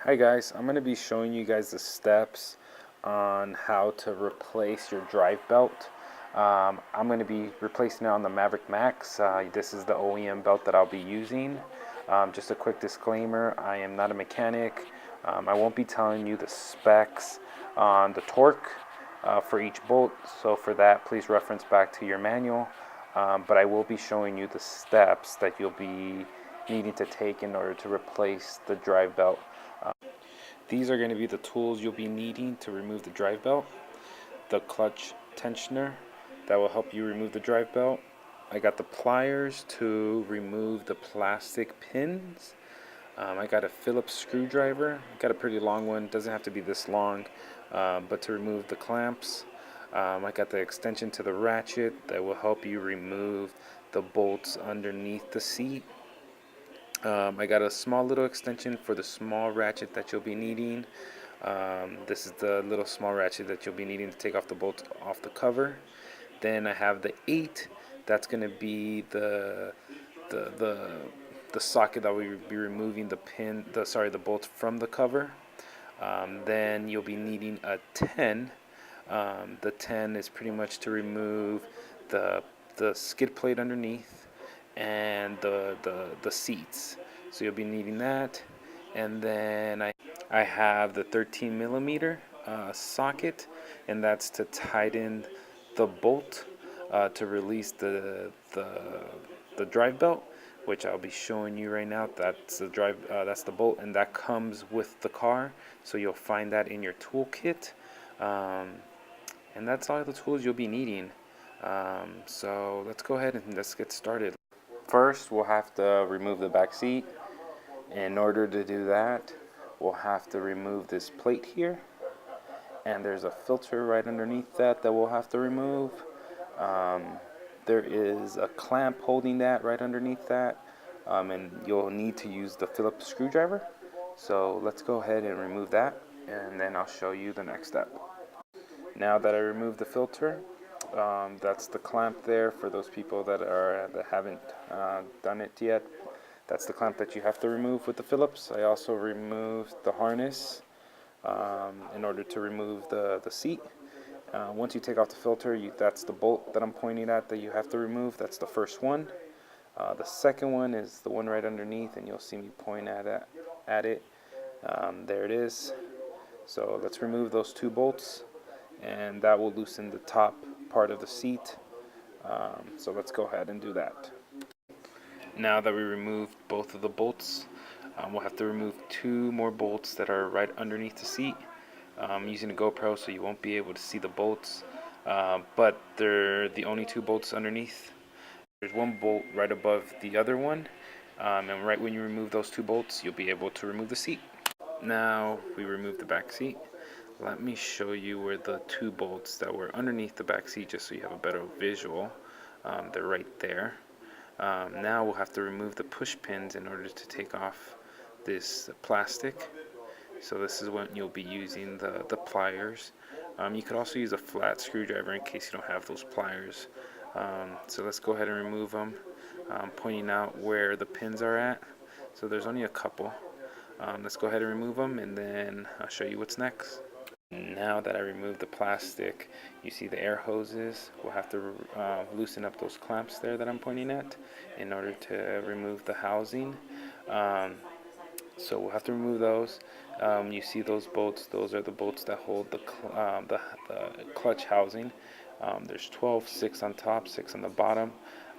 Hi guys, I'm going to be showing you guys the steps on how to replace your drive belt. I'm going to be replacing it on the Maverick Max. This is the OEM belt that I'll be using. Just a quick disclaimer, I am not a mechanic. I won't be telling you the specs on the torque for each bolt, so for that please reference back to your manual. But I will be showing you the steps that you'll be needing to take in order to replace the drive belt. These are going to be the tools you'll be needing to remove the drive belt. The clutch tensioner that will help you remove the drive belt. I got the pliers to remove the plastic pins. I got a Phillips screwdriver. Got a pretty long one, doesn't have to be this long, but to remove the clamps. I got the extension to the ratchet that will help you remove the bolts underneath the seat. I got a small little extension for the small ratchet that you'll be needing. This is the little small ratchet that you'll be needing to take off the bolt off the cover. Then I have the 8. That's going to be the the socket that we will be removing the bolt from the cover. Then you'll be needing a 10. The 10 is pretty much to remove the skid plate underneath and the seats. So you'll be needing that. And then I have the 13 millimeter socket, and that's to tighten the bolt to release the drive belt, which I'll be showing you right now. That's the that's the bolt, and that comes with the car, so you'll find that in your toolkit. And that's all the tools you'll be needing. So let's go ahead and let's get started. First, we'll have to remove the back seat. In order to do that, we'll have to remove this plate here, and there's a filter right underneath that we'll have to remove. There is a clamp holding that right underneath that, and you'll need to use the Phillips screwdriver. So let's go ahead and remove that, and then I'll show you the next step. Now that I removed the filter, that's the clamp there for those people that haven't done it yet. That's the clamp that you have to remove with the Phillips. I also removed the harness in order to remove the seat. Once you take off the filter, that's the bolt that I'm pointing at that you have to remove. That's the first one. The second one is the one right underneath, and you'll see me point at it. There it is. So let's remove those 2 bolts, and that will loosen the top part of the seat. So let's go ahead and do that. Now that we removed both of the bolts, we'll have to remove 2 more bolts that are right underneath the seat. I'm using a GoPro, so you won't be able to see the bolts, but they're the only 2 bolts underneath. There's 1 bolt right above the other one, and right when you remove those 2 bolts, you'll be able to remove the seat. Now we remove the back seat. Let me show you where the 2 bolts that were underneath the back seat, just so you have a better visual. They're right there. Now we'll have to remove the push pins in order to take off this plastic. So this is when you'll be using the pliers. You could also use a flat screwdriver in case you don't have those pliers. So let's go ahead and remove them, pointing out where the pins are at. So there's only a couple. Let's go ahead and remove them, and then I'll show you what's next. Now that I removed the plastic, you see the air hoses. We'll have to loosen up those clamps there that I'm pointing at in order to remove the housing. So we'll have to remove those. You see those bolts? Those are the bolts that hold the clutch housing. There's 12, 6 on top, 6 on the bottom.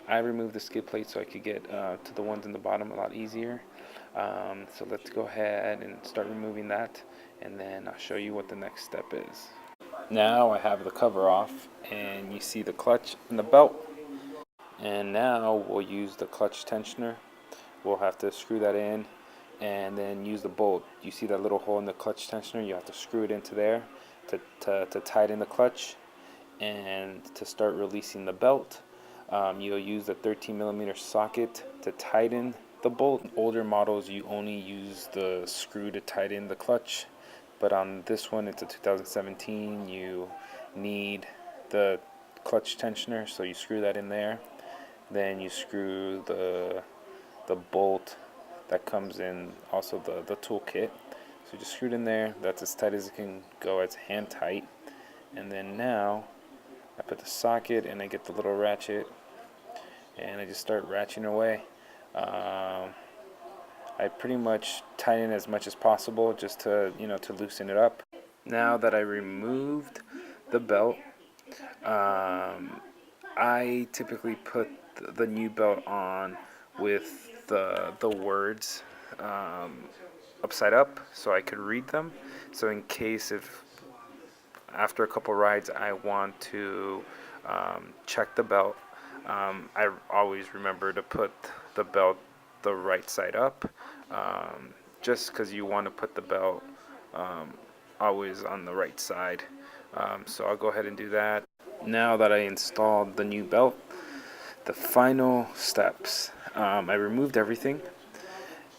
I removed the skid plate so I could get to the ones in the bottom a lot easier. So let's go ahead and start removing that, and then I'll show you what the next step is. Now I have the cover off, and you see the clutch and the belt. And now we'll use the clutch tensioner. We'll have to screw that in and then use the bolt. You see that little hole in the clutch tensioner? You have to screw it into there to tighten the clutch and to start releasing the belt. You'll use the 13 millimeter socket to tighten the bolt. Older models, you only use the screw to tighten the clutch, but on this one, it's a 2017, you need the clutch tensioner, so you screw that in there. Then you screw the bolt that comes in also the tool kit. So just screwed in there. That's as tight as it can go. It's hand tight. And then now I put the socket and I get the little ratchet and I just start ratcheting away. I pretty much tighten as much as possible just to, to loosen it up. Now that I removed the belt, I typically put the new belt on with the words upside up so I could read them. So in case if after a couple rides I want to check the belt, I always remember to put the belt the right side up, just because you want to put the belt always on the right side. So I'll go ahead and do that. Now that I installed the new belt, the final steps. I removed everything.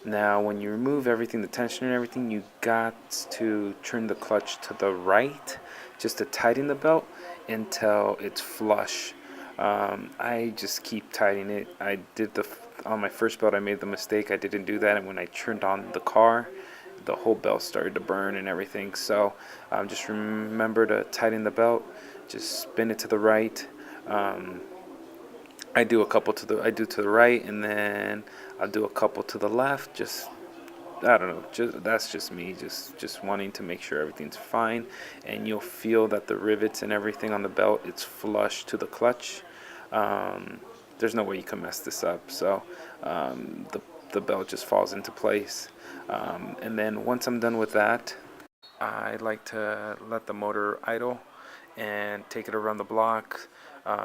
Now when you remove everything, the tension and everything, you got to turn the clutch to the right just to tighten the belt until it's flush. I just keep tightening it. I did on my first belt I made the mistake. I didn't do that, and when I turned on the car, the whole belt started to burn and everything. So just remember to tighten the belt. Just spin it to the right. I do to the right, and then I'll do a couple to the left. Just I don't know. That's just me. Just wanting to make sure everything's fine, and you'll feel that the rivets and everything on the belt, it's flush to the clutch. There's no way you can mess this up. So the belt just falls into place. And then once I'm done with that, I like to let the motor idle and take it around the block,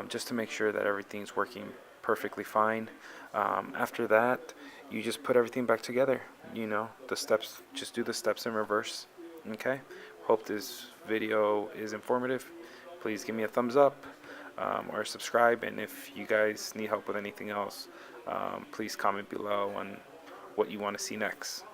just to make sure that everything's working perfectly fine. After that, you just put everything back together. The steps, just do the steps in reverse. Okay? Hope this video is informative. Please give me a thumbs up, or subscribe. And if you guys need help with anything else, please comment below on what you want to see next.